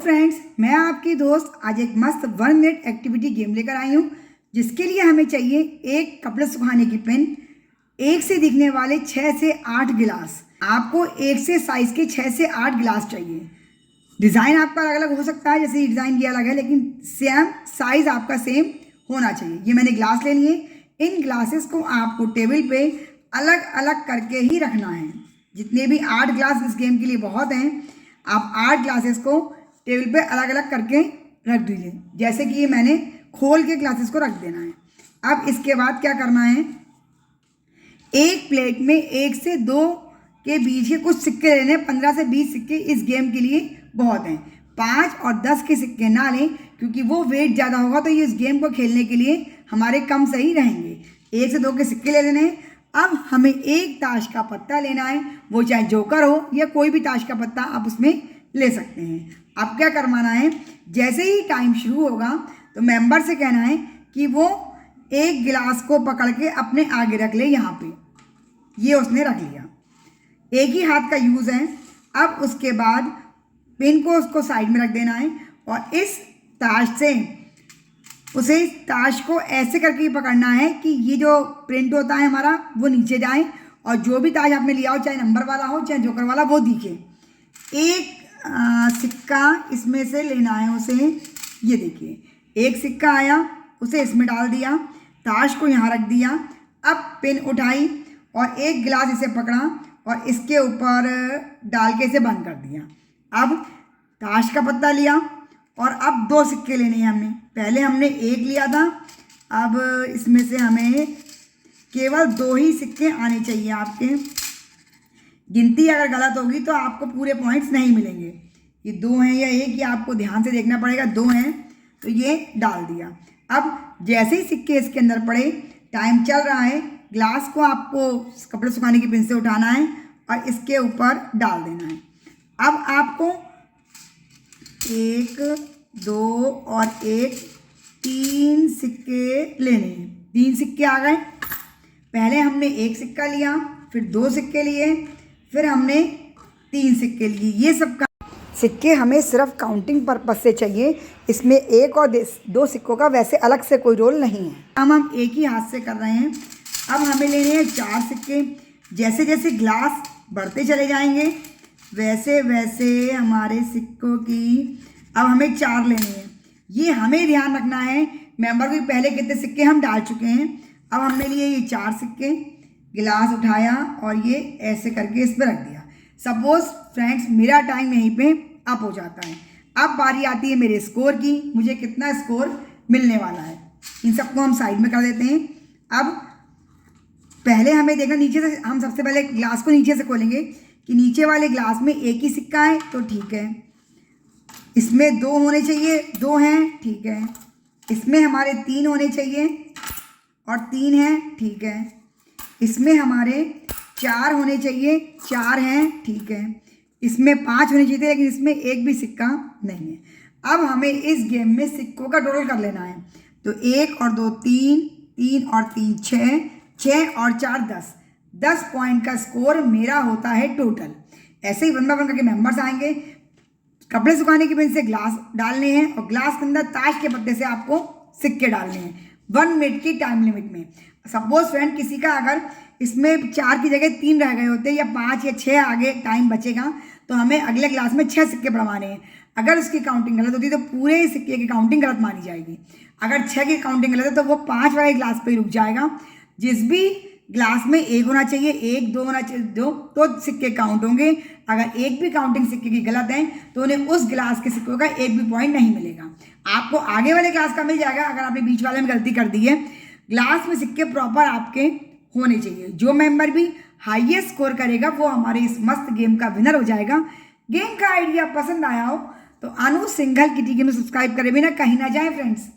Friends, मैं आपकी दोस्त आज एक मस्त 1 मिनट एक्टिविटी गेम लेकर आई हूँ, जिसके लिए हमें चाहिए एक कपड़े सुखाने की पेन, एक से दिखने वाले 6 से 8 गिलास। आपको एक से साइज के 6 से 8 गिलास चाहिए। डिज़ाइन आपका अलग अलग हो सकता है, जैसे डिज़ाइन ये अलग है, लेकिन सेम साइज आपका सेम होना चाहिए। ये मैंने ग्लास ले लिए। इन ग्लासेस को आपको टेबल पे अलग अलग करके ही रखना है। जितने भी 8 ग्लास इस गेम के लिए बहुत हैं। आप 8 ग्लासेस को टेबल पे अलग अलग करके रख दीजिए, जैसे कि ये मैंने खोल के ग्लासेस को रख देना है। अब इसके बाद क्या करना है, एक प्लेट में 1 से 2 के बीच के कुछ सिक्के लेने। 15 से 20 सिक्के इस गेम के लिए बहुत हैं। 5 और 10 के सिक्के ना लें, क्योंकि वो वेट ज़्यादा होगा तो ये इस गेम को खेलने के लिए हमारे कम सही रहेंगे। 1 से 2 के सिक्के ले लेने हैं। अब हमें एक ताश का पत्ता लेना है, वो चाहे जोकर हो या कोई भी ताश का पत्ता आप उसमें ले सकते हैं। अब क्या करवाना है, जैसे ही टाइम शुरू होगा तो मेंबर से कहना है कि वो एक गिलास को पकड़ के अपने आगे रख ले। यहाँ पे ये उसने रख लिया, एक ही हाथ का यूज़ है। अब उसके बाद पिन को उसको साइड में रख देना है और इस ताश से उसे ताश को ऐसे करके ही पकड़ना है कि ये जो प्रिंट होता है हमारा वो नीचे जाए, और जो भी ताश आपने लिया हो, चाहे नंबर वाला हो चाहे जोकर वाला, वो दिखे। एक सिक्का इसमें से लेना है उसे। ये देखिए, एक सिक्का आया, उसे इसमें डाल दिया, ताश को यहाँ रख दिया। अब पिन उठाई और एक गिलास इसे पकड़ा और इसके ऊपर डाल के इसे बंद कर दिया। अब ताश का पत्ता लिया और अब 2 सिक्के लेने हैं हमें। पहले हमने एक लिया था, अब इसमें से हमें केवल 2 ही सिक्के आने चाहिए आपके। गिनती अगर गलत होगी तो आपको पूरे पॉइंट्स नहीं मिलेंगे। ये 2 हैं या 1, ये आपको ध्यान से देखना पड़ेगा। 2 हैं तो ये डाल दिया। अब जैसे ही सिक्के इसके अंदर पड़े, टाइम चल रहा है, ग्लास को आपको कपड़े सुखाने की पिन से उठाना है और इसके ऊपर डाल देना है। अब आपको 1, 2 और 1, 3 सिक्के लेने हैं। 3 सिक्के आ गए। पहले हमने 1 सिक्का लिया, फिर 2 सिक्के लिए, फिर हमने 3 सिक्के लिए। ये सब सिक्के हमें सिर्फ काउंटिंग पर्पज से चाहिए। इसमें 1 और 2 सिक्कों का वैसे अलग से कोई रोल नहीं है। हम एक ही हाथ से कर रहे हैं। अब हमें लेने हैं 4 सिक्के। जैसे जैसे ग्लास बढ़ते चले जाएंगे वैसे वैसे हमारे सिक्कों की अब हमें 4 लेने हैं। ये हमें ध्यान रखना है, मेंबर को पहले कितने सिक्के हम डाल चुके हैं। अब हमने लिए ये 4 सिक्के, गिलास उठाया और ये ऐसे करके इस पर रख दिया। सपोज फ्रेंड्स, मेरा टाइम यहीं पे अप हो जाता है। अब बारी आती है मेरे स्कोर की, मुझे कितना स्कोर मिलने वाला है। इन सबको हम साइड में कर देते हैं। अब पहले हमें देखना, नीचे से हम सबसे पहले ग्लास को नीचे से खोलेंगे कि नीचे वाले ग्लास में 1 ही सिक्का है तो ठीक है। इसमें 2 होने चाहिए, 2 हैं, ठीक है। इसमें हमारे 3 होने चाहिए और 3 हैं, ठीक है। इसमें हमारे 4 होने चाहिए, 4 हैं, ठीक है। इसमें 5 होने चाहिए, लेकिन इसमें 1 भी सिक्का नहीं है। अब हमें इस गेम में सिक्कों का टोटल कर लेना है। तो 1 और 2 3, 3 और 3 6, 6 और 4 10। 10 पॉइंट का स्कोर मेरा होता है टोटल। ऐसे ही 1 बाय 1 करके मेंबर्स आएंगे। कपड़े सुखाने की पिन से ग्लास डालने हैं और ग्लास के अंदर ताश के पत्ते से आपको सिक्के डालने हैं 1 मिनट की टाइम लिमिट में। सपोज फ्रेंड, किसी का अगर इसमें 4 की जगह 3 रह गए होते या 5 या 6 आगे टाइम बचेगा तो हमें अगले ग्लास में 6 सिक्के बढ़वाने हैं। अगर उसकी काउंटिंग गलत होती तो पूरे सिक्के की काउंटिंग गलत मानी जाएगी। अगर 6 की काउंटिंग गलत है तो वो 5 वाले ग्लास पे ही रुक जाएगा। जिस भी ग्लास में 1 होना चाहिए, 1, 2 होना चाहिए, 2 तो सिक्के काउंट होंगे। अगर एक भी काउंटिंग सिक्के की गलत है तो उन्हें उस ग्लास के सिक्कों का 1 भी पॉइंट नहीं मिलेगा। आपको आगे वाले ग्लास का मिल जाएगा अगर आपने बीच वाले में गलती कर दी है। ग्लास में सिक्के प्रॉपर आपके होने चाहिए। जो मेंबर भी हाईएस्ट स्कोर करेगा वो हमारे इस मस्त गेम का विनर हो जाएगा। गेम का आइडिया पसंद आया हो तो अनु सिंघल किटी गेम में सब्सक्राइब करे बिना कहीं ना जाए फ्रेंड्स।